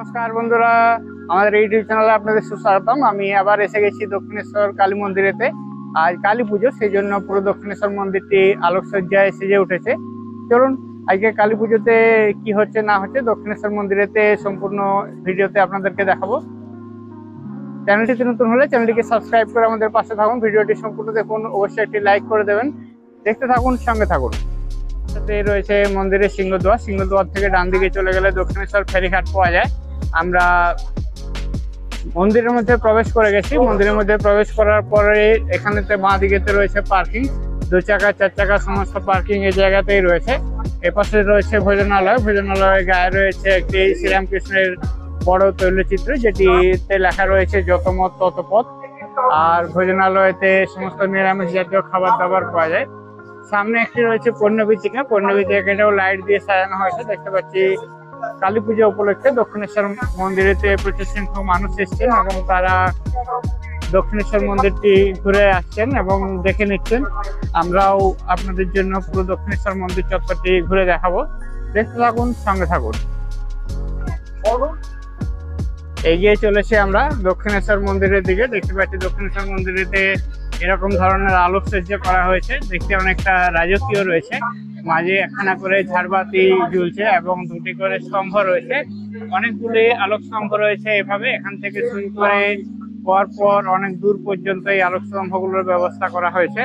নমস্কার বন্ধুরা, আমাদের ইউটিউব চ্যানেলে আপনাদের সুস্বাগতম। আমি আবার এসে গেছি দক্ষিণেশ্বর কালী মন্দিরেতে। আজ কালী পুজো, সেই জন্য পুরো দক্ষিণেশ্বর মন্দিরটি আলোকসজ্জায় সেজে উঠেছে। চলুন আজকে কালী পুজোতে কি হচ্ছে না হচ্ছে দক্ষিণেশ্বর মন্দিরেতে সম্পূর্ণ ভিডিওতে আপনাদেরকে দেখাবো। চ্যানেলটিতে নতুন হলে চ্যানেলটিকে সাবস্ক্রাইব করে আমাদের পাশে থাকুন, ভিডিওটি সম্পূর্ণ দেখুন, অবশ্যই একটি লাইক করে দেবেন। দেখতে থাকুন, সঙ্গে থাকুন। সাথে রয়েছে মন্দিরের সিংহদ্বার। সিংহদ্বার থেকে ডান দিকে চলে গেলে দক্ষিণেশ্বর ফেরিঘাট পাওয়া যায়। আমরা মন্দিরের মধ্যে প্রবেশ করে গেছি। মন্দিরের মধ্যে প্রবেশ করার পরে এখানেতে বাঁ দিকেতে রয়েছে পার্কিং, 2 চাকা 4 চাকা সমস্ত পার্কিং এই জায়গাতেই রয়েছে। এপাশে রয়েছে ভোজনালয়। ভোজনালয়ের গায়ে রয়েছে একটি শ্রীরামকৃষ্ণের বড় তৈলচিত্র, যেটিতে লেখা রয়েছে যত মত তত পথ। আর ভোজনালয়তে সমস্ত নিরামিষ জাতীয় খাবার দাবার পাওয়া যায়। সামনে একটি রয়েছে পণ্যবিচিকা। পণ্যবিচিকাটাও লাইট দিয়ে সাজানো হয়েছে। দেখতে পাচ্ছি কালী পুজো উপলক্ষে দক্ষিণেশ্বর মন্দিরেতে প্রচুর সংখ্যক মানুষ এসছেন এবং তারা দক্ষিণেশ্বর মন্দিরটি ঘুরে আসছেন এবং দেখে নিচ্ছেন। আমরাও আপনাদের জন্য পুরো দক্ষিণেশ্বর মন্দির চত্বরটি ঘুরে দেখাবো। দেখতে থাকুন, সঙ্গে থাকুন। এগিয়ে চলেছি আমরা দক্ষিণেশ্বর মন্দিরের দিকে। দেখতে পাচ্ছি দক্ষিণেশ্বর মন্দিরেতে এরকম ধরনের আলোকসজ্জা করা হয়েছে, দেখতে অনেকটা রাজকীয় রয়েছে। মাঝে একখানা করে ঝাড়বাতি ঝুলছে এবং 2টি করে স্তম্ভ রয়েছে। অনেকগুলি আলোক স্তম্ভ রয়েছে। এভাবে এখান থেকে শুরু করে পর অনেক দূর পর্যন্ত এই আলোক স্তম্ভগুলোর ব্যবস্থা করা হয়েছে।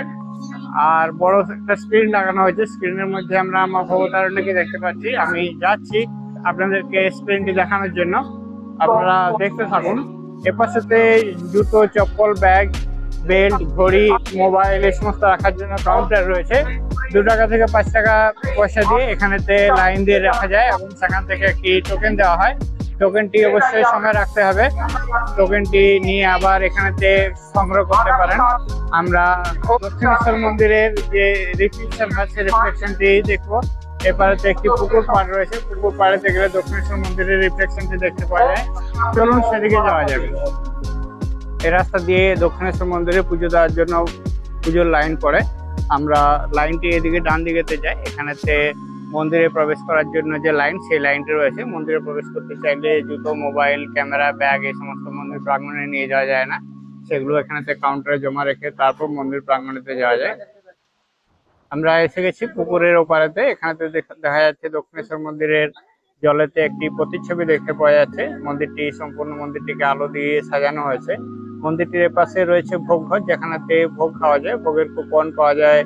আর বড় একটা স্ক্রিন লাগানো হয়েছে। স্ক্রিনের মধ্যে আমরা আমার ভবতারণীকে দেখতে পাচ্ছি। আমি যাচ্ছি আপনাদেরকে স্ক্রিনটি দেখানোর জন্য, আপনারা দেখতে থাকুন। এপাশেতে জুতো, চপ্পল, ব্যাগ, বেল্ট, ঘড়ি, মোবাইল এই সমস্ত রাখার জন্য কাউন্টার রয়েছে। 2 টাকা থেকে 5 টাকা পয়সা দিয়ে এখানেতে লাইন দিয়ে রাখা যায় এবং সেখান থেকে একটি টোকেন দেওয়া হয়। টোকেনটি অবশ্যই সঙ্গে রাখতে হবে। টোকেনটি নিয়ে আবার এখানেতে সংগ্রহ করতে পারেন। আমরা দক্ষিণেশ্বর মন্দিরের যে রিফ্লেকশন আছে, রিফ্লেকশনটি দেখবো। এপারেতে একটি পুকুর পাড় রয়েছে। পুকুর পাড়েতে গেলে দক্ষিণেশ্বর মন্দিরের রিফ্লেকশনটি দেখতে পাওয়া যায়। চলুন সেদিকে যাওয়া যাবে। এই রাস্তা দিয়ে দক্ষিণেশ্বর মন্দিরে পুজো দেওয়ার জন্য পুজোর লাইন পড়ে। আমরা লাইনটি এদিকে ডান দিকেতে যাই। এখানেতে মন্দিরে প্রবেশ করার জন্য যে লাইন, সেই লাইনটি রয়েছে। মন্দিরে প্রবেশ করতে চাইলে জুতো, মোবাইল, ক্যামেরা, ব্যাগ এই সমস্ত মন্দির প্রাঙ্গণে নিয়ে যাওয়া যায় না। সেগুলো এখানেতে কাউন্টারে জমা রেখে তারপর মন্দির প্রাঙ্গণেতে যাওয়া যায়। আমরা এসে গেছি পুকুরের ওপারেতে। এখানেতে দেখা যাচ্ছে দক্ষিণেশ্বর মন্দিরের জলেতে একটি প্রতিচ্ছবি দেখতে পাওয়া যাচ্ছে। মন্দিরটি সম্পূর্ণ মন্দিরটিকে আলো দিয়ে সাজানো হয়েছে। মন্দিরটির পাশে রয়েছে ভোগ ঘর, যেখানেতে ভোগ খাওয়া যায়। ভোগের কুপন পাওয়া যায়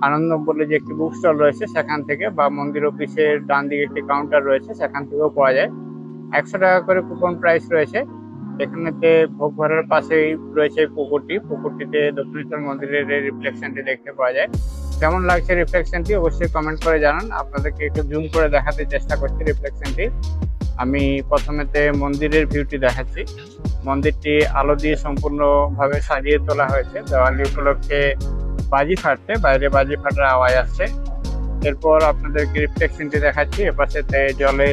আনন্দ বলে যে একটি বুক স্টল রয়েছে সেখান থেকে, বা মন্দির অফিসের ডান দিকে একটি কাউন্টার রয়েছে সেখান থেকেও পাওয়া যায়। 100 টাকা করে কুপন প্রাইস রয়েছে। এখানেতে ভোগ ঘরের পাশেই রয়েছে পুকুরটিতে দক্ষিণেশ্বর মন্দিরের রিফ্লেকশনটি দেখতে পাওয়া যায়। কেমন লাগছে রিফ্লেকশনটি অবশ্যই কমেন্ট করে জানান। আপনাদেরকে একটু জুম করে দেখাতে চেষ্টা করছি রিফ্লেকশনটি। আমি প্রথমেতে মন্দিরের ভিউটি দেখাচ্ছি। মন্দিরটি আলো দিয়ে সম্পূর্ণভাবে সাজিয়ে তোলা হয়েছে। দেওয়ালি উপলক্ষে বাজি ফাটছে, বাইরে বাজি ফাটার আওয়াজ আসছে। এরপর আপনাদেরকে রিফ্লেকশনটি দেখাচ্ছি। এপাশেতে জলে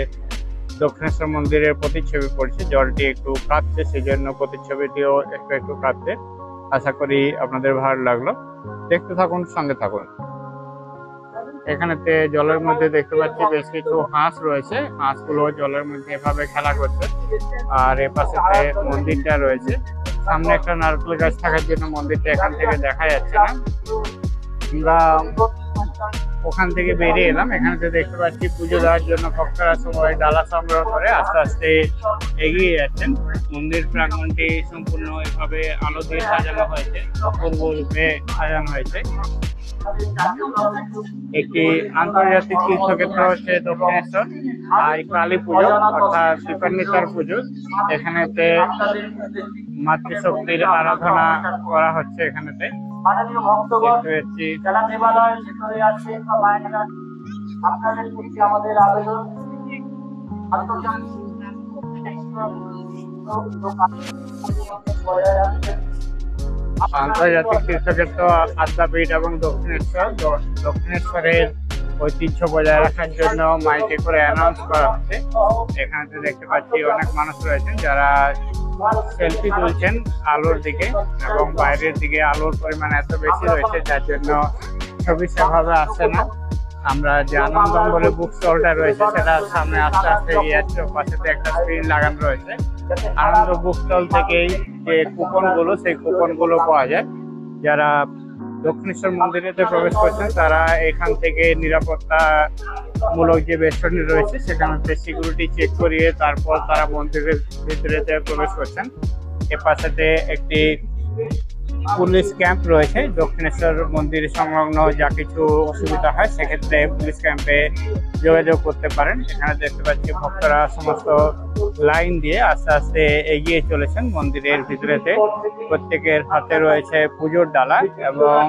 দক্ষিণেশ্বর মন্দিরের প্রতিচ্ছবি পড়ছে। জলটি একটু কাঁপছে, সেই জন্য প্রতিচ্ছবিটিও একটু কাঁপছে। আশা করি আপনাদের ভালো লাগলো। দেখতে থাকুন, সঙ্গে থাকুন। এখানেতে জলের মধ্যে দেখতে পাচ্ছি বেশ কিছু হাঁস রয়েছে। হাঁসগুলো জলের মধ্যে এভাবে খেলা করছে। আর এপাশেতে মন্দিরটা রয়েছে। সামনে একটা নারকেল গাছ থাকার জন্য মন্দিরটা এখান থেকে দেখা যাচ্ছে না। আমরা ওখান থেকে বেরিয়ে এলাম। এখানে দেখতে পাচ্ছি পুজো দেওয়ার জন্য ভক্তরা সবাই ডালা সংগ্রহ করে আস্তে আস্তে এগিয়ে যাচ্ছেন। মন্দির প্রাঙ্গণটি সম্পূর্ণ এভাবে আলো দিয়ে সাজানো হয়েছে, অপূর্ব রূপে সাজানো হয়েছে। একটি আন্তর্জাতিক তীর্থক্ষেত্র হচ্ছে দক্ষিণেশ্বর। আর কালী পুজো অর্থাৎ দীপান্বিতার পুজো, এখানেতে মাতৃশক্তির আরাধনা করা হচ্ছে। এখানেতে আন্তর্জাতিক তীর্থক্ষেত্র আদ্যাপীঠ এবং দক্ষিণেশ্বরের ঐতিহ্য বজায় রাখার জন্য মাইকে করে অ্যানাউন্স করা হচ্ছে। এখানে দেখতে পাচ্ছি অনেক মানুষ রয়েছেন যারা সেলফি তুলছেন আলোর দিকে, এবং বাইরের দিকে আলোর পরিমাণ এত বেশি রয়েছে যার জন্য ছবি সেভাবে আসছে না। আমরা যে আনন্দম বলে বুক স্টলটা রয়েছে সেটা সামনে আস্তে আস্তে এগিয়ে যাচ্ছে। পাশে একটা স্ক্রিন লাগানো রয়েছে। আনন্দ বুক স্টল থেকেই যে কুপন গুলো, সেই কুপন গুলো পাওয়া যায়। যারা দক্ষিণেশ্বর মন্দিরেতে প্রবেশ করছেন তারা এখান থেকে নিরাপত্তা মূলক যে বেষ্টনী রয়েছে সেখানে সিকিউরিটি চেক করিয়ে তারপর তারা মন্দিরের ভিতরেতে প্রবেশ করছেন। এ পাশেতে একটি পুলিশ ক্যাম্প রয়েছে। দক্ষিণেশ্বর মন্দির সংলগ্ন যা কিছু অসুবিধা হয় সেক্ষেত্রে পুলিশ ক্যাম্পে যোগাযোগ করতে পারেন। এখানে দেখতে পাচ্ছি ভক্তরা সমস্ত লাইন দিয়ে আস্তে আস্তে এগিয়ে চলেছেন মন্দিরের ভিতরেতে। প্রত্যেকের হাতে রয়েছে পুজোর ডালা এবং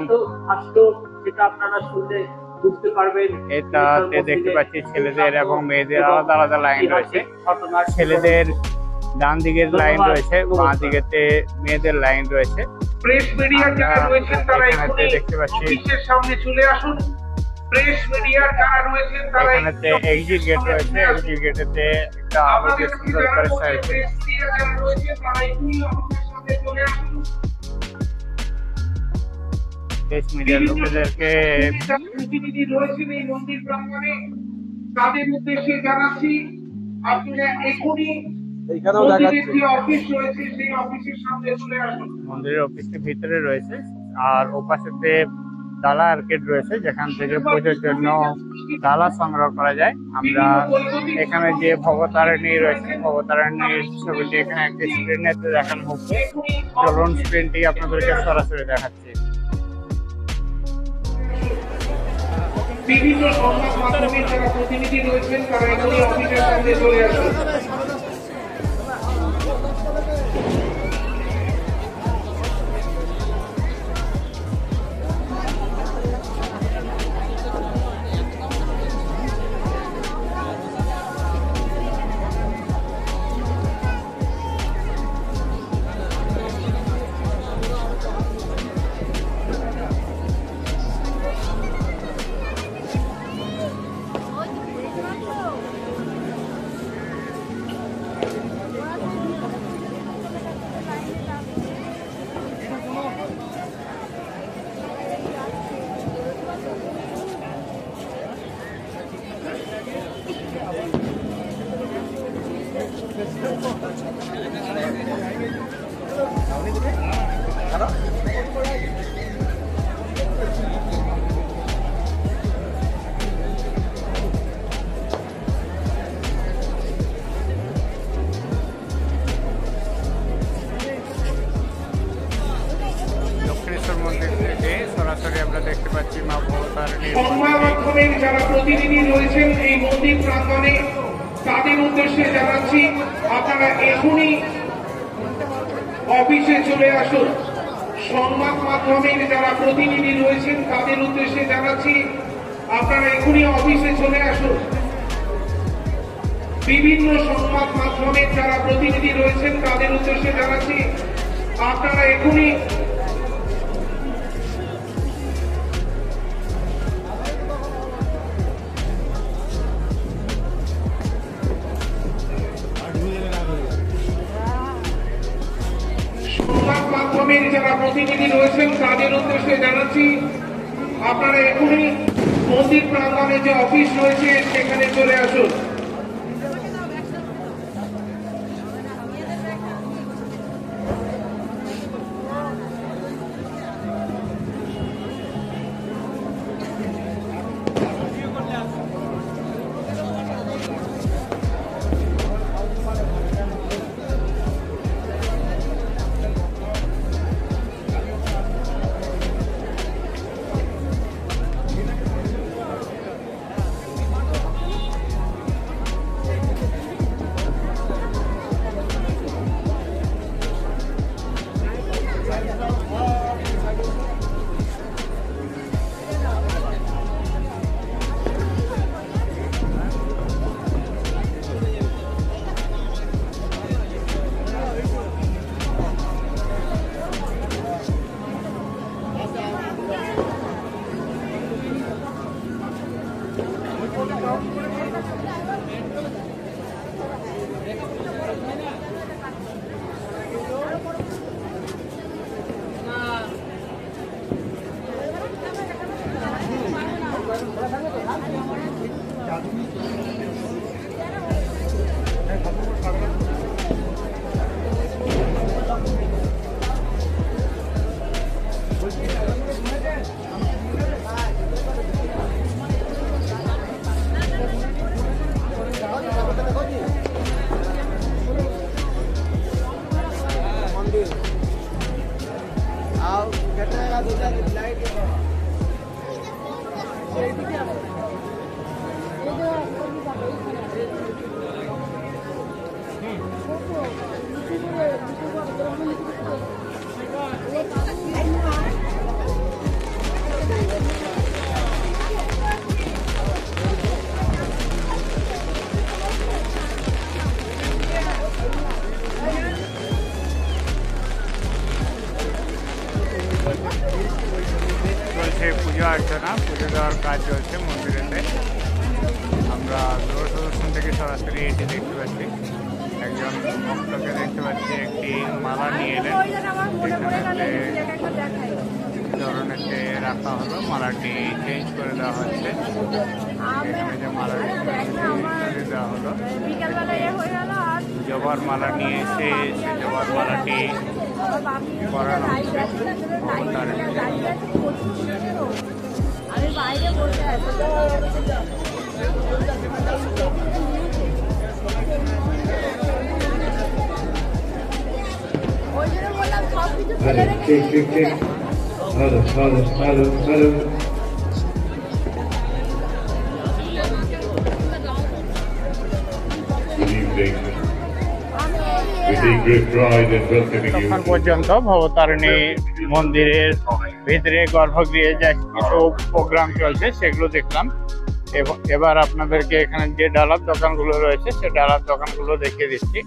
এটাতে দেখতে পাচ্ছি ছেলেদের এবং মেয়েদের আলাদা আলাদা লাইন রয়েছে। ছেলেদের ডান দিকের লাইন রয়েছে, বাঁ দিকেতে মেয়েদের লাইন রয়েছে। প্রেস মিডিয়ার যারা রয়েছেন তারা এখানে দেখতে পাচ্ছি অফিসের সামনে চলে আসুন। প্রেস মিডিয়ার যারা রয়েছেন তারা এখানেতে এক্সিট গেট রয়েছে। এক্সিট গেটেতে একটা আলো দিয়ে সুন্দর করে সাজানো প্রেস মিডিয়ার যারা রয়েছেন তারা এখনই অফিসের সামনে চলে আসুন। প্রেস মিডিয়ার লোকেদেরকে প্রতিনিধি রয়েছেন এই মন্দির প্রাঙ্গণে, তাদের উদ্দেশ্যে জানাচ্ছি আপনারা এখনই মন্দিরের অফিসের ভিতরে রয়েছে। আর ওপাশেতে ডালা আর্কেড রয়েছে যেখান থেকে পুজোর জন্য ডালা সংগ্রহ করা যায়। আমরা এখানে যে ভবতারিণী রয়েছে, ভবতারিণীর ছবিটি এখানে একটি স্ক্রিনে দেখানো হচ্ছে। চলুন স্ক্রিনটি আপনাদেরকে সরাসরি দেখাচ্ছি। বিভিন্ন সংবাদ মাধ্যমের যারা প্রতিনিধি রয়েছেন তারা এখনই অফিসের সামনে চলে আসুন। দক্ষিণেশ্বর মন্দির থেকে সরাসরি আমরা দেখতে পাচ্ছি মা ভবতারিণীর সংবাদ মাধ্যমের যারা প্রতিনিধি রয়েছেন এই মন্দির প্রাঙ্গণে তাদের উদ্দেশ্যে জানাচ্ছি আপনারা এখনই অফিসে চলে আসুন। সংবাদ মাধ্যমের যারা প্রতিনিধি রয়েছেন তাদের উদ্দেশ্যে জানাচ্ছি আপনারা এখনই অফিসে চলে আসুন। বিভিন্ন সংবাদ মাধ্যমের যারা প্রতিনিধি রয়েছেন তাদের উদ্দেশ্যে জানাচ্ছি আপনারা এখনই যারা প্রতিনিধি রয়েছেন তাদের উদ্দেশ্যে জানাচ্ছি আপনারা এখনই মন্দির প্রাঙ্গণে যে অফিস রয়েছে সেখানে চলে আসুন। করার কাজ চলছে মন্দিরেতে। আমরা দূরদর্শন থেকে সরাসরি এটি দেখতে পাচ্ছি। একজন ভক্তকে দেখতে পাচ্ছি একটি মালা নিয়ে এলেন, ধরনেতে রাখা হলো, মালাটি চেঞ্জ করে দেওয়া হচ্ছে। এখানে যে মালাটি দেওয়া হলো, জবার মালা নিয়ে এসে সে জবার মালাটি পরানো হচ্ছে। আমি বাইরে বসে আছি। ওই জন্য বললাম সব কিছু ফেলে রেখে Hello. Good evening. We take great pride in welcoming you. তখন পর্যন্ত ভবতারিণী মন্দিরের ভিতরে গর্ভগৃহে যে কিছু প্রোগ্রাম চলছে সেগুলো দেখলাম। এবার আপনাদেরকে এখানে যে ডালার দোকানগুলো রয়েছে সে ডালার দোকানগুলো দেখিয়ে দিচ্ছি।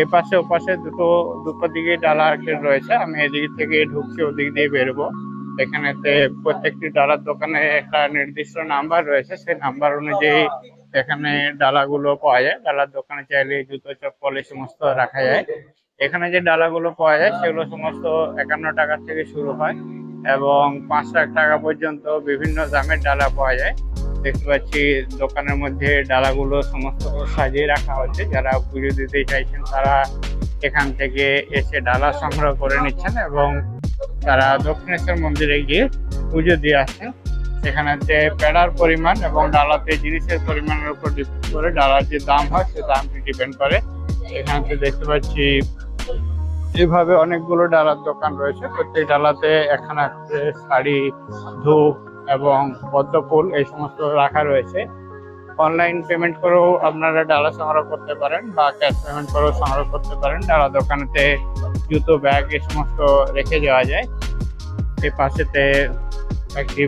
এপাশে ওপাশে দুটো দিকে ডালা রয়েছে। আমি এদিক থেকে ঢুকছি, ওদিক দিয়ে বেরোবো। এখানেতে প্রত্যেকটি ডালার দোকানে একটা নির্দিষ্ট নাম্বার রয়েছে, সেই নাম্বার অনুযায়ী এখানে ডালাগুলো পাওয়া যায়। ডালার দোকানে চাইলে জুতো চপ্পল এই সমস্ত রাখা যায়। এখানে যে ডালাগুলো পাওয়া যায় সেগুলো সমস্ত 51 টাকা থেকে শুরু হয় এবং 5 লাখ টাকা পর্যন্ত বিভিন্ন দামের ডালা পাওয়া যায়। দেখতে পাচ্ছি দোকানের মধ্যে ডালাগুলো সমস্ত সাজিয়ে রাখা হচ্ছে। যারা পুজো দিতে চাইছেন তারা এখান থেকে এসে ডালা সংগ্রহ করে নিচ্ছেন এবং তারা দক্ষিণেশ্বর মন্দিরে গিয়ে পুজো দিয়ে আসছেন। সেখানেতে পেড়ার পরিমাণ এবং ডালাতে জিনিসের পরিমাণের উপর ডিপেন্ড করে ডালার যে দাম হয় সে দামটি ডিপেন্ড করে। এখানে দেখতে পাচ্ছি এভাবে অনেকগুলো ডালার দোকান রয়েছে। প্রত্যেক ডালাতে একখানা শাড়ি, ধূপ এবং পদ্মফুল এই সমস্ত রাখা রয়েছে। অনলাইন পেমেন্ট করেও আপনারা ডালা সংগ্রহ করতে পারেন বা ক্যাশ পেমেন্ট করেও সংগ্রহ করতে পারেন। ডালা দোকানেতে জুতো, ব্যাগ এই সমস্ত রেখে যাওয়া যায়। এই পাশেতে একটি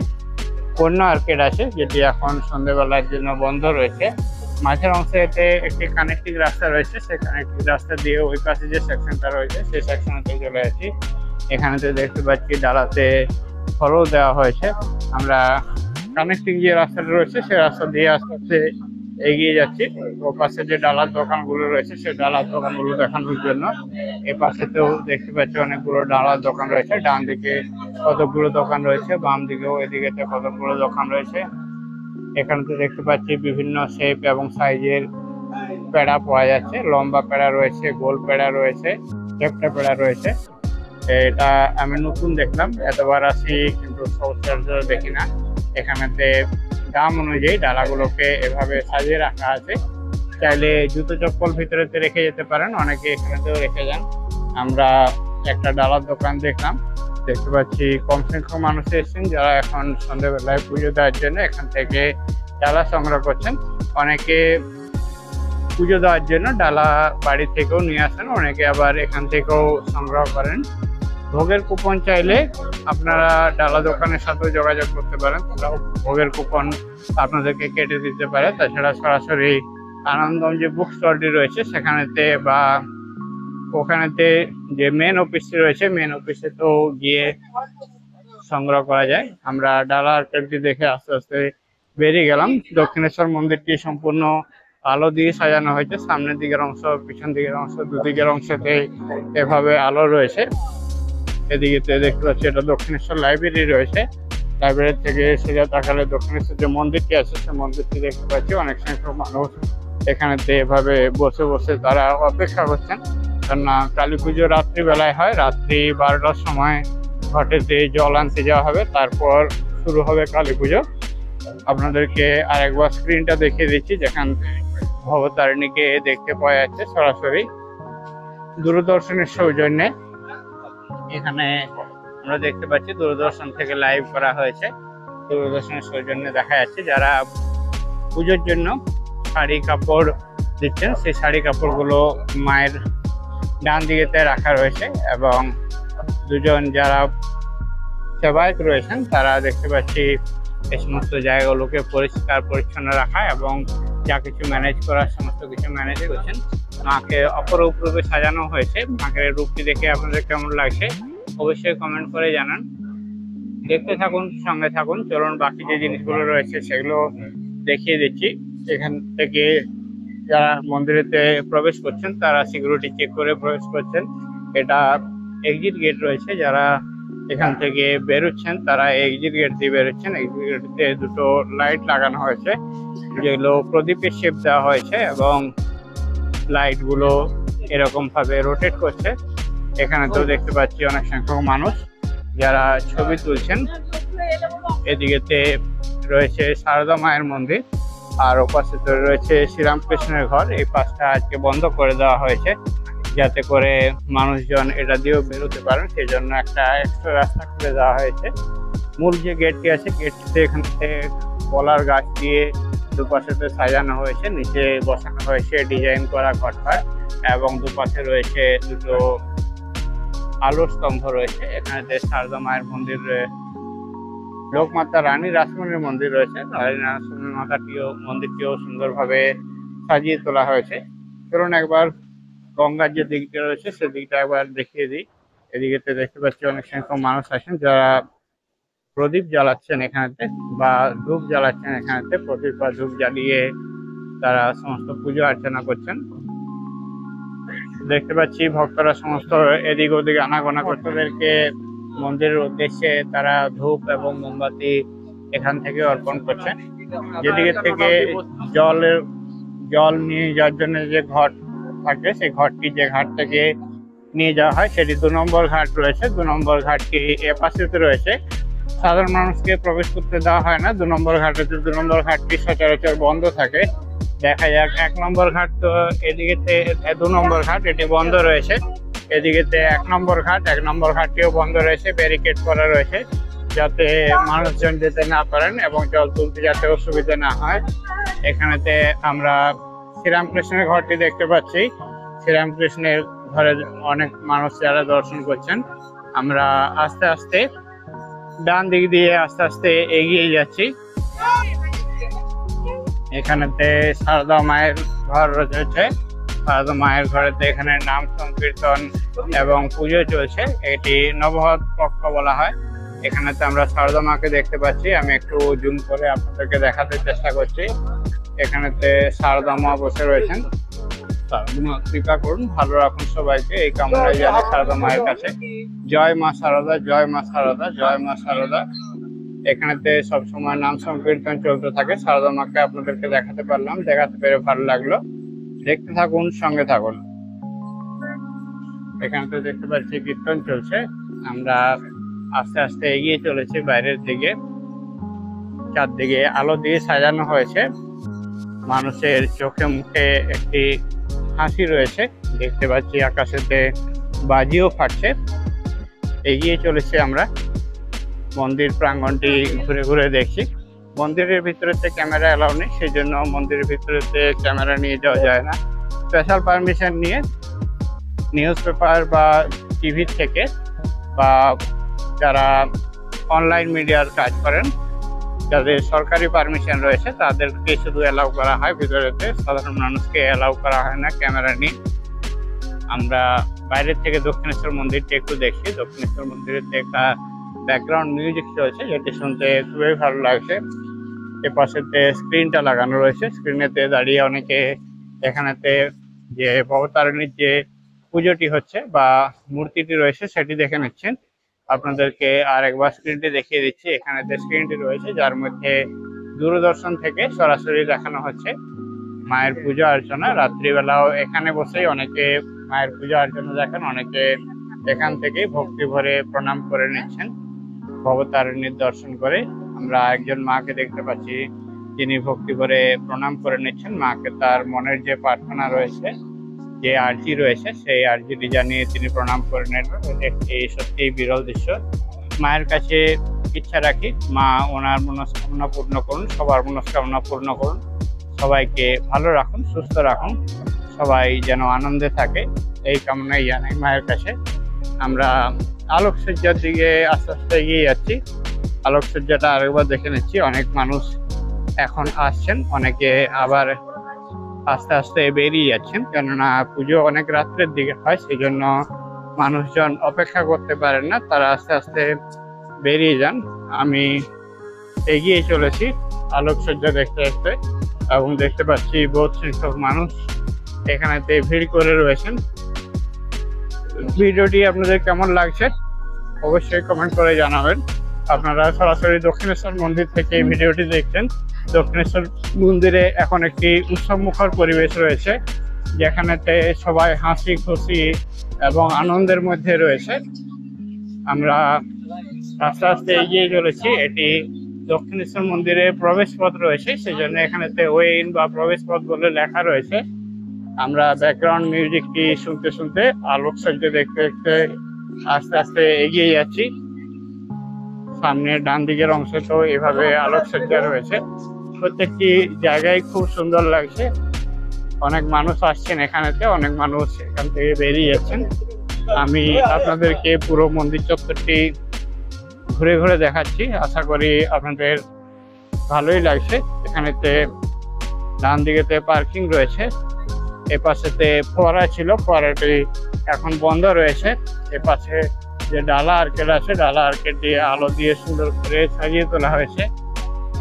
পণ্য আর্কেড আছে যেটি এখন সন্ধ্যেবেলার জন্য বন্ধ রয়েছে। মাঝের অংশেতে একটি কানেক্টিং রাস্তা রয়েছে, সেই কানেক্টিং রাস্তা দিয়ে ওই পাশে যে সেকশনটা রয়েছে সেই সেকশনেতে চলে যাচ্ছি। এখানেতে দেখতে পাচ্ছি ডালাতে ফলও দেওয়া হয়েছে। আমরা কানেক্টিং যে রাস্তাটা রয়েছে সেই রাস্তা দিয়ে আস্তে আস্তে এগিয়ে যাচ্ছি ও পাশে যে ডালার দোকানগুলো রয়েছে সেই ডালার দোকানগুলো দেখানোর জন্য। এ পাশেতেও দেখতে পাচ্ছি অনেকগুলো ডালার দোকান রয়েছে। ডান দিকে কতগুলো দোকান রয়েছে, বাম দিকেও এদিকে কতগুলো দোকান রয়েছে। এখানে তো দেখতে পাচ্ছি বিভিন্ন শেপ এবং সাইজের পেড়া পাওয়া যাচ্ছে। লম্বা পেড়া রয়েছে, গোল পেড়া রয়েছে, চ্যাপটা পেড়া রয়েছে। এটা আমি নতুন দেখলাম, এতবার আসি কিন্তু সচরাচর দেখি না। এখানেতে দাম অনুযায়ী ডালাগুলোকে এভাবে সাজিয়ে রাখা আছে। চাইলে জুতো চপ্পল ভিতরেতে রেখে যেতে পারেন, অনেকে এখানেতেও রেখে যান। আমরা একটা ডালার দোকান দেখলাম, দেখতে পাচ্ছি কম সংখ্যক মানুষ এসেছেন যারা এখন সন্ধ্যেবেলায় পুজো দেওয়ার জন্য এখান থেকে ডালা সংগ্রহ করছেন। অনেকে পুজো দেওয়ার জন্য ডালা বাড়ি থেকেও নিয়ে আসেন, অনেকে আবার এখান থেকেও সংগ্রহ করেন। ভোগের কুপন চাইলে আপনারা ডালা দোকানের সাথেও যোগাযোগ করতে পারেন, তারাও ভোগের কুপন আপনাদেরকে কেটে দিতে পারে। তাছাড়া সরাসরি আনন্দম যে বুক স্টলটি রয়েছে সেখানেতে বা ওখানেতে যে মেন অফিসটি রয়েছে মেন অফিসে তো গিয়ে সংগ্রহ করা যায়। আমরা ডালা আর্কেডটি দেখে আস্তে আস্তে বেরিয়ে গেলাম। দক্ষিণেশ্বর মন্দিরটি সম্পূর্ণ আলো দিয়ে সাজানো হয়েছে। সামনের দিকের অংশ, পিছন দিকের অংশ, দুদিকের অংশতে এভাবে আলো রয়েছে। এদিকে দেখতে পাচ্ছি এটা দক্ষিণেশ্বর লাইব্রেরি রয়েছে। লাইব্রেরি থেকে সোজা তাকালে দক্ষিণেশ্বর যে মন্দিরটি আছে সেই মন্দিরটি দেখতে পাচ্ছি। অনেক সংখ্যক মানুষ এখানেতে এভাবে বসে বসে তারা অপেক্ষা করছেন। কেননা কালী পুজো রাত্রিবেলায় হয়, রাত্রি 12টার সময় ঘটেতে জল আনতে যাওয়া হবে, তারপর শুরু হবে কালী পুজো। আপনাদেরকে আরেকবার স্ক্রিনটা দেখিয়ে দিচ্ছি যেখান ভবতারিণীকে দেখতে পাওয়া যাচ্ছে সরাসরি দূরদর্শনের সৌজন্যে। এখানে আমরা দেখতে পাচ্ছি দূরদর্শন থেকে লাইভ করা হয়েছে, দূরদর্শনের সৌজন্যে দেখা যাচ্ছে। যারা পুজোর জন্য শাড়ি কাপড় দিচ্ছেন সেই শাড়ি কাপড়গুলো মায়ের ডান দিকেতে রাখা রয়েছে এবং দুজন যারা সেবায়ক রয়েছেন তারা দেখতে পাচ্ছি এই সমস্ত জায়গাগুলোকে পরিষ্কার পরিচ্ছন্ন রাখা এবং যা কিছু ম্যানেজ করার সমস্ত কিছু ম্যানেজ করছেন। মাকে অপরূপ রূপে সাজানো হয়েছে। মাকে রূপটি দেখে আপনাদের কেমন লাগছে অবশ্যই কমেন্ট করে জানান। দেখতে থাকুন, সঙ্গে থাকুন। চলুন বাকি যে জিনিসগুলো রয়েছে সেগুলো দেখিয়ে দিচ্ছি। এখান থেকে যারা মন্দিরেতে প্রবেশ করছেন তারা সিকিউরিটি চেক করে প্রবেশ করছেন। এটা এক্সিট গেট রয়েছে, যারা এখান থেকে বেরোচ্ছেন তারা এক্সিট গেট দিয়ে বেরোচ্ছেন। এক্সিট গেটে দুটো লাইট লাগানো হয়েছে যেগুলো প্রদীপের শেপ দেওয়া হয়েছে এবং লাইট গুলো এরকম ভাবে রোটেট করছে। এখানে তো দেখতে পাচ্ছি অনেক সংখ্যক মানুষ যারা ছবি তুলছেন। এদিকেতে রয়েছে সারদা মায়ের মন্দির, আর ওপাশে তো রয়েছে শ্রীরামকৃষ্ণের ঘর। এই পাশটা আজকে বন্ধ করে দেওয়া হয়েছে যাতে করে মানুষজন এটা দিয়েও বেরোতে পারেন, সেই জন্য একটা এক্সট্রা রাস্তা করে দেওয়া হয়েছে। মূল যে গেটটি আছে গেটটিতে এখান থেকে কলার গাছ দিয়ে দুপাশেতে সাজানো হয়েছে, নিচে বসানো হয়েছে ডিজাইন করা ঘটপাট এবং দুপাশে রয়েছে দুটো আলোর স্তম্ভ রয়েছে। এখানে সারদা মায়ের মন্দির, লোকমাতা রানী রাসমণির মন্দির রয়েছে। রানী রাসমণির মন্দিরটিও সুন্দরভাবে সাজিয়ে তোলা হয়েছে। চলুন একবার গঙ্গার যে দিকটা রয়েছে সেদিকটা একবার দেখিয়ে দিই। এদিকে দেখতে পাচ্ছি অনেক সংখ্যক মানুষ আছেন যারা প্রদীপ জ্বালাচ্ছেন এখানেতে, বা ধূপ জ্বালাচ্ছেন এখানেতে। প্রদীপ বা ধূপ জ্বালিয়ে তারা সমস্ত পুজো অর্চনা করছেন। দেখতে পাচ্ছি ভক্তরা সমস্ত এদিক ওদিক আনাগোনা ভক্তদেরকে মন্দিরের উদ্দেশ্যে তারা ধূপ এবং মোমবাতি এখান থেকে অর্পণ করছেন। যেদিকে থেকে জল নিয়ে যাওয়ার জন্য যে ঘট থাকে, সেই ঘরটি যে ঘাট থেকে নিয়ে যাওয়া হয় সেটি 2 নম্বর ঘাট রয়েছে। 2 নম্বর ঘাটটি এ পাশেতে রয়েছে। সাধারণ মানুষকে প্রবেশ করতে দেওয়া হয় না 2 নম্বর ঘাটে। 2 নম্বর ঘাটটি সচরাচর বন্ধ থাকে। দেখা যাক 1 নম্বর ঘাট, তো এদিকে 2 নম্বর ঘাট এটি বন্ধ রয়েছে। এদিকে 1 নম্বর ঘাট, 1 নম্বর ঘাটটিও বন্ধ রয়েছে, ব্যারিকেড করা রয়েছে যাতে মানুষজন যেতে না পারেন এবং জল তুলতে যাতে অসুবিধা না হয়। এখানেতে আমরা শ্রীরামকৃষ্ণের ঘরটি দেখতে পাচ্ছি। শ্রীরামকৃষ্ণের ঘরে অনেক মানুষ যারা দর্শন করছেন। আমরা আস্তে আস্তে ডান দিক দিয়ে আস্তে আস্তে এগিয়ে যাচ্ছি। এখানেতে সারদা মায়ের ঘর রয়েছে। সারদা মায়ের ঘরেতে এখানে নাম সংকীর্তন এবং পুজো চলছে। এটি নবহৎ পক্ষ বলা হয়। এখানেতে আমরা সারদা মাকে দেখতে পাচ্ছি। আমি একটু জুম করে আপনাদেরকে দেখাতে চেষ্টা করছি। এখানেতে সারদা মা বসে রয়েছেন। সারদা মা কৃপা করুন, ভালো রাখুন সবাইকে, এই কামনাই জানাই সারদা মায়ের কাছে। জয় মা সারদা, জয় মা সারদা, জয় মা সারদা। এখানেতে সবসময় নাম সংকীর্তন চলতে থাকে। সারদা মাকে আপনাদেরকে দেখাতে পারলাম, দেখাতে পেরে ভালো লাগলো। দেখতে থাকুন, সঙ্গে থাকুন। এখানেতে দেখতে পাচ্ছি কীর্তন চলছে। আমরা আস্তে আস্তে এগিয়ে চলেছি বাইরের দিকে। চারদিকে আলো দিয়ে সাজানো হয়েছে। মানুষের চোখে মুখে একটি হাসি রয়েছে। দেখতে পাচ্ছি আকাশেতে বাজিও ফাটছে। এগিয়ে চলেছি আমরা। মন্দির প্রাঙ্গণটি ঘুরে ঘুরে দেখছি। মন্দিরের ভিতরেতে ক্যামেরা অ্যালাউ নেই, সেই জন্য মন্দিরের ভিতরেতে ক্যামেরা নিয়ে যাওয়া যায় না। স্পেশাল পারমিশন নিয়ে নিউজ পেপার বা টিভি থেকে বা যারা অনলাইন মিডিয়ার কাজ করেন, যাদের সরকারি পারমিশন রয়েছে তাদেরকে শুধু অ্যালাউ করা হয় ভিতরেতে। সাধারণ মানুষকে অ্যালাউ করা হয় না ক্যামেরা নিয়ে। আমরা বাইরের থেকে দক্ষিণেশ্বর মন্দিরটি একটু দেখি। দক্ষিণেশ্বর মন্দিরেতে একটা ব্যাকগ্রাউন্ড মিউজিক চলছে, যেটি শুনতে খুবই ভালো লাগছে। এ পাশেতে স্ক্রিনটা লাগানো রয়েছে। স্ক্রিনেতে দাঁড়িয়ে অনেকে এখানেতে যে ভবতারিণীর যে পুজোটি হচ্ছে বা মূর্তিটি রয়েছে সেটি দেখে নিচ্ছেন। আপনাদেরকে আর একবার স্ক্রিনটি দেখিয়ে দিচ্ছি। এখানে স্ক্রিনটি রয়েছে যার মধ্যে দূরদর্শন থেকে সরাসরি দেখানো হচ্ছে মায়ের পূজা অর্চনা। রাত্রিবেলাও এখানে বসেই অনেকে মায়ের পূজা অর্চনা দেখেন। অনেকে এখান থেকে ভক্তি ভরে প্রণাম করে নিচ্ছেন ভবতারিণীর দর্শন করে। আমরা একজন মাকে দেখতে পাচ্ছি যিনি ভক্তি ভরে প্রণাম করে নিচ্ছেন মাকে। তার মনের যে প্রার্থনা রয়েছে, যে আর্জি রয়েছে, সেই আর্জিটি জানিয়ে তিনি প্রণাম করে নেবেন। একটি সত্যি বিরল দৃশ্য। মায়ের কাছে ইচ্ছা রাখি মা ওনার মনস্কামনা পূর্ণ করুন, সবার মনস্কামনা পূর্ণ করুন, সবাইকে ভালো রাখুন, সুস্থ রাখুন, সবাই যেন আনন্দে থাকে, এই কামনাই জানাই মায়ের কাছে। আমরা আলোকসজ্জার দিকে আস্তে আস্তে এগিয়ে যাচ্ছি। আলোকসজ্জাটা আরেকবার দেখে নিচ্ছি। অনেক মানুষ এখন আসছেন, অনেকে আবার আস্তে আস্তে বেরিয়ে যাচ্ছেন, কেননা পুজো অনেক রাত্রের দিকে হয়, সেই জন্য মানুষজন অপেক্ষা করতে পারেন না। তারা আস্তে আস্তে বেরিয়ে যান। আমি এগিয়ে চলেছি আলোকসজ্জা দেখতে দেখতে, এবং দেখতে পাচ্ছি বহু সংখ্যক মানুষ এখানেতে ভিড় করে রয়েছেন। ভিডিওটি আপনাদের কেমন লাগছে অবশ্যই কমেন্ট করে জানাবেন। আপনারা সরাসরি দক্ষিণেশ্বর মন্দির থেকে এই ভিডিওটি দেখছেন। দক্ষিণেশ্বর মন্দিরে এখন একটি উৎসবমুখর পরিবেশ রয়েছে, যেখানেতে সবাই হাসি খুশি এবং আনন্দের মধ্যে রয়েছে। আমরা আস্তে আস্তে এগিয়ে চলেছি। এটি দক্ষিণেশ্বর মন্দিরের প্রবেশ পথ রয়েছে, সেজন্য এখানেতে ওয়ে ইন বা প্রবেশ পথ বলে লেখা রয়েছে। আমরা ব্যাকগ্রাউন্ড মিউজিকটি শুনতে শুনতে আলোকসজ্জা দেখতে দেখতে আস্তে আস্তে এগিয়ে যাচ্ছি। সামনে ডান দিকের অংশে তো এভাবে আলোকসজ্জা রয়েছে। প্রত্যেকটি জায়গায় খুব সুন্দর লাগছে। অনেক মানুষ আসছেন এখানেতে, অনেক মানুষ এখান থেকে বেরিয়ে যাচ্ছেন। আমি আপনাদেরকে পুরো মন্দির চত্বরটি ঘুরে ঘুরে দেখাচ্ছি। আশা করি আপনাদের ভালোই লাগছে। এখানেতে ডান দিকেতে পার্কিং রয়েছে, এপাশেতে ফোয়ারা ছিল, ফোয়ারাটি এখন বন্ধ রয়েছে। এপাশে যে ডালা আর্কেড আছে, ডালা আর্কেড দিয়ে আলো দিয়ে সুন্দর করে সাজিয়ে তোলা হয়েছে।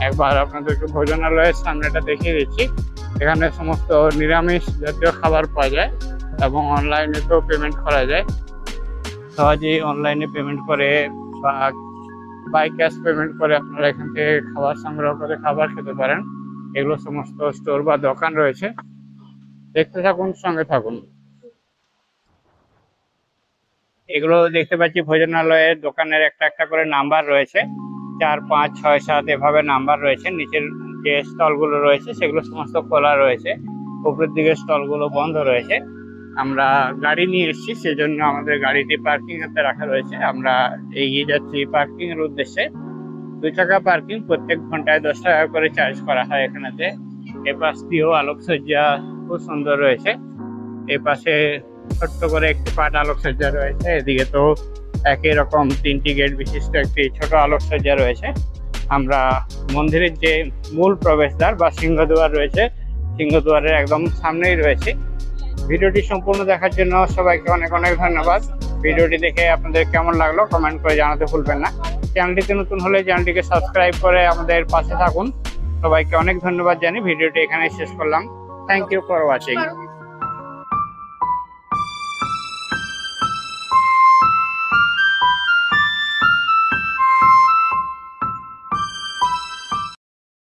একবার আপনাদেরকে ভোজনালয়ের সামনেটা দেখিয়ে দিচ্ছি। এখানে সমস্ত নিরামিষ জাতীয় খাবার পাওয়া যায় এবং অনলাইনে তো পেমেন্ট করা যায়। সহজেই অনলাইনে পেমেন্ট করে বা বাই ক্যাশ পেমেন্ট করে আপনারা এখান থেকে খাবার সংগ্রহ করে খাবার খেতে পারেন। এগুলো সমস্ত স্টোর বা দোকান রয়েছে। দেখতে থাকুন, সঙ্গে থাকুন। এগুলো দেখতে পাচ্ছি ভোজনালয়ের দোকানের একটা একটা করে নাম্বার রয়েছে, 4, 5, 6, 7 এভাবে নাম্বার রয়েছে। নিচের যে স্টলগুলো রয়েছে সেগুলো সমস্ত খোলা রয়েছে, উপরের দিকে স্টলগুলো বন্ধ রয়েছে। আমরা গাড়ি নিয়ে এসেছি, সেজন্য আমাদের গাড়িটি পার্কিং এতে রাখা রয়েছে। আমরা এগিয়ে যাচ্ছি পার্কিং এর উদ্দেশ্যে। 2 টাকা পার্কিং, প্রত্যেক ঘন্টায় 10 টাকা করে চার্জ করা হয় এখানেতে। এপাশ দিয়েও আলোকসজ্জা খুব সুন্দর রয়েছে। এপাশে ছোট্ট করে একটি পাট আলোকসজ্জা রয়েছে। এদিকে তো একই রকম 3টি গেট বিশিষ্ট একটি ছোট আলোকসজ্জা রয়েছে। আমরা মন্দিরের যে মূল প্রবেশদ্বার বা সিংহদ্বার রয়েছে, সিংহদ্বারের একদম সামনেই রয়েছে। ভিডিওটি সম্পূর্ণ দেখার জন্য সবাইকে অনেক অনেক ধন্যবাদ। ভিডিওটি দেখে আপনাদের কেমন লাগলো কমেন্ট করে জানাতে ভুলবেন না। চ্যানেলটিতে নতুন হলে চ্যানেলটিকে সাবস্ক্রাইব করে আমাদের পাশে থাকুন। সবাইকে অনেক ধন্যবাদ জানিয়ে ভিডিওটি এখানে শেষ করলাম। Thank you for watching.